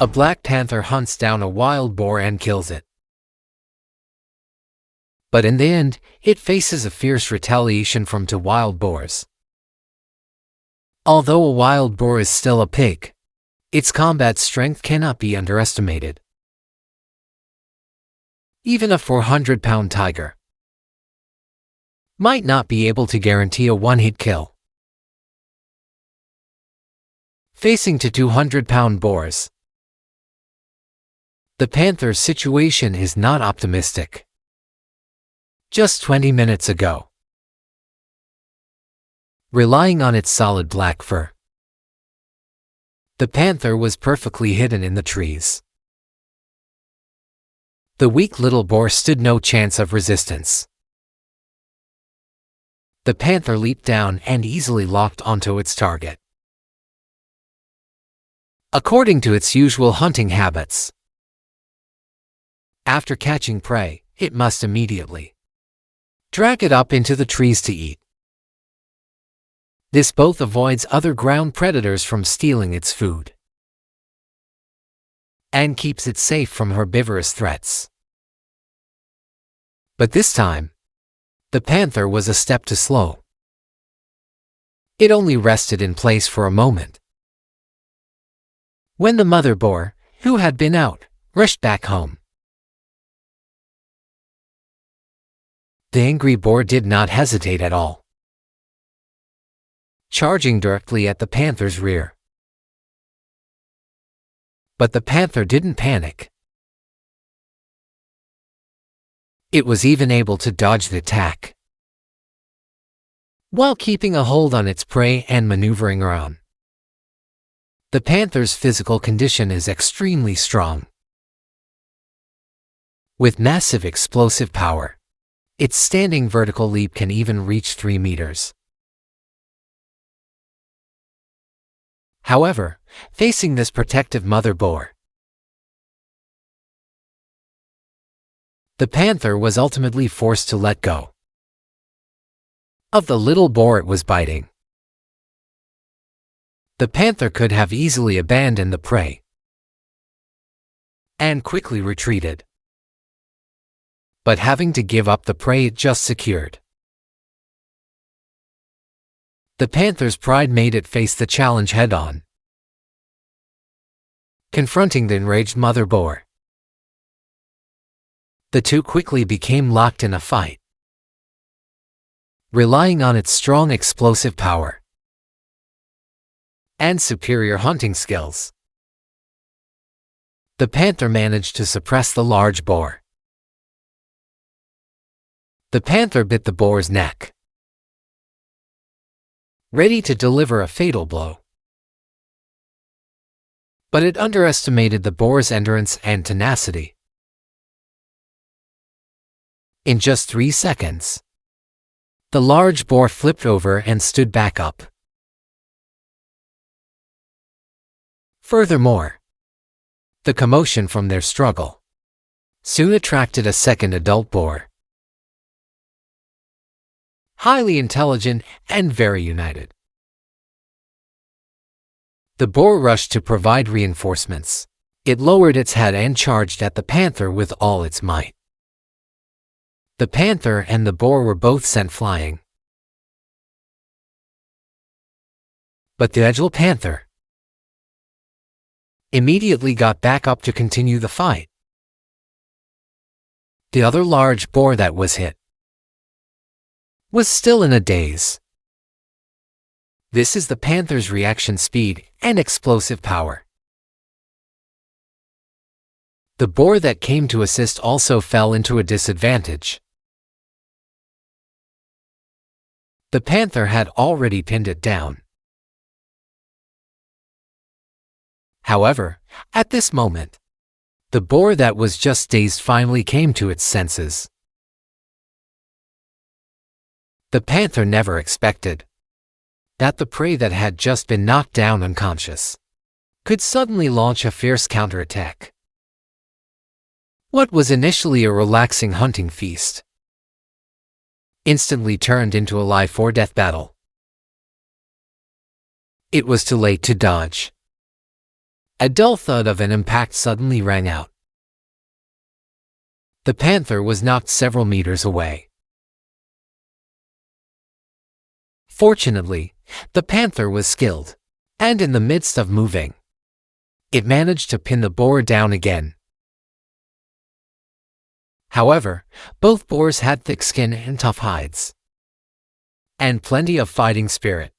A black panther hunts down a wild boar and kills it. But in the end, it faces a fierce retaliation from two wild boars. Although a wild boar is still a pig, its combat strength cannot be underestimated. Even a 400-pound tiger might not be able to guarantee a one-hit kill. Facing two 200-pound boars, the panther's situation is not optimistic. Just 20 minutes ago, relying on its solid black fur, the panther was perfectly hidden in the trees. The weak little boar stood no chance of resistance. The panther leaped down and easily locked onto its target. According to its usual hunting habits, after catching prey, it must immediately drag it up into the trees to eat. This both avoids other ground predators from stealing its food and keeps it safe from herbivorous threats. But this time, the panther was a step too slow. It only rested in place for a moment when the mother boar, who had been out, rushed back home. The angry boar did not hesitate at all, charging directly at the panther's rear. But the panther didn't panic. It was even able to dodge the attack, while keeping a hold on its prey and maneuvering around. The panther's physical condition is extremely strong. With massive explosive power, its standing vertical leap can even reach 3 meters. However, facing this protective mother boar, the panther was ultimately forced to let go of the little boar it was biting. The panther could have easily abandoned the prey and quickly retreated. But having to give up the prey it just secured, the panther's pride made it face the challenge head-on. Confronting the enraged mother boar, the two quickly became locked in a fight. Relying on its strong explosive power and superior hunting skills, the panther managed to suppress the large boar. The panther bit the boar's neck, ready to deliver a fatal blow. But it underestimated the boar's endurance and tenacity. In just 3 seconds, the large boar flipped over and stood back up. Furthermore, the commotion from their struggle soon attracted a second adult boar, highly intelligent and very united. The boar rushed to provide reinforcements. It lowered its head and charged at the panther with all its might. The panther and the boar were both sent flying. But the agile panther immediately got back up to continue the fight. The other large boar that was hit was still in a daze. This is the panther's reaction speed and explosive power. The boar that came to assist also fell into a disadvantage. The panther had already pinned it down. However, at this moment, the boar that was just dazed finally came to its senses. The panther never expected that the prey that had just been knocked down unconscious could suddenly launch a fierce counterattack. What was initially a relaxing hunting feast instantly turned into a life-or-death battle. It was too late to dodge. A dull thud of an impact suddenly rang out. The panther was knocked several meters away. Fortunately, the panther was skilled, and in the midst of moving, it managed to pin the boar down again. However, both boars had thick skin and tough hides, and plenty of fighting spirit.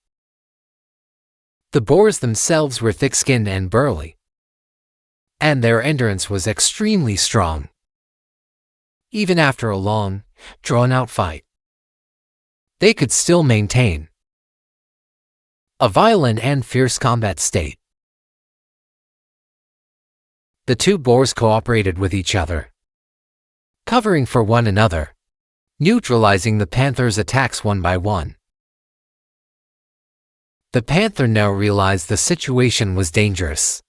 The boars themselves were thick-skinned and burly, and their endurance was extremely strong. Even after a long, drawn-out fight, they could still maintain a violent and fierce combat state. The two boars cooperated with each other, covering for one another, neutralizing the panther's attacks one by one. The panther now realized the situation was dangerous.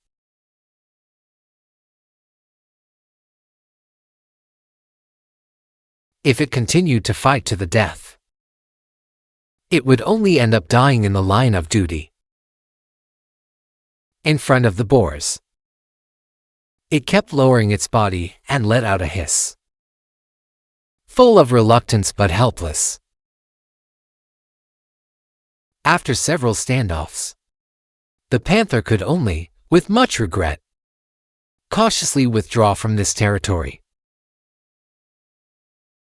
If it continued to fight to the death, it would only end up dying in the line of duty. In front of the boars, it kept lowering its body and let out a hiss, full of reluctance but helpless. After several standoffs, the panther could only, with much regret, cautiously withdraw from this territory.